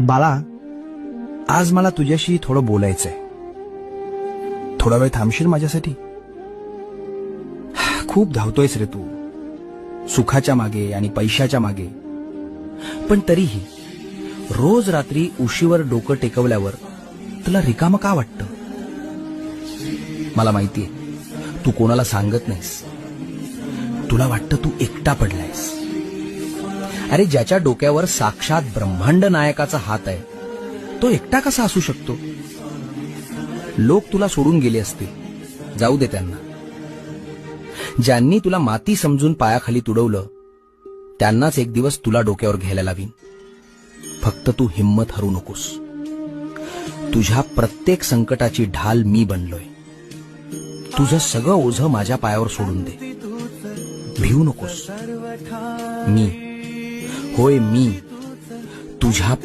बाळा, आज मला तुझ्याशी थोडं बोलायचंय. थोडा वेळ थांबशील माझ्यासाठी? खूप धावतोयस रे तू, सुखाच्या मागे आणि पैशाच्या मागे. पण तरीही रोज रात्री उशीवर डोकं टेकवल्यावर तुला रिकामं का वाटतं? मला माहितीये, तू कोणाला सांगत नाहीस. तुला वाटतं तू एकटा पडलायस. अरे, ज्याच्या डोक्यावर साक्षात ब्रह्मांड नायकाचा हात आहे, तो एकटा कसा असू शकतो? लोक तुला सोडून गेले असतील, जाऊ दे त्यांना. ज्यांनी तुला माती समजून पायाखाली तुडवलं, त्यांनाच एक दिवस तुला डोक्यावर घ्यायला लावीन. फक्त तू हिम्मत हरू नकोस. तुझ्या प्रत्येक संकटाची ढाल मी बनलोय. तुझं सगळं ओझं माझ्या पायावर सोडून दे. भिवू नकोस. मी, होय मी, तुझ्या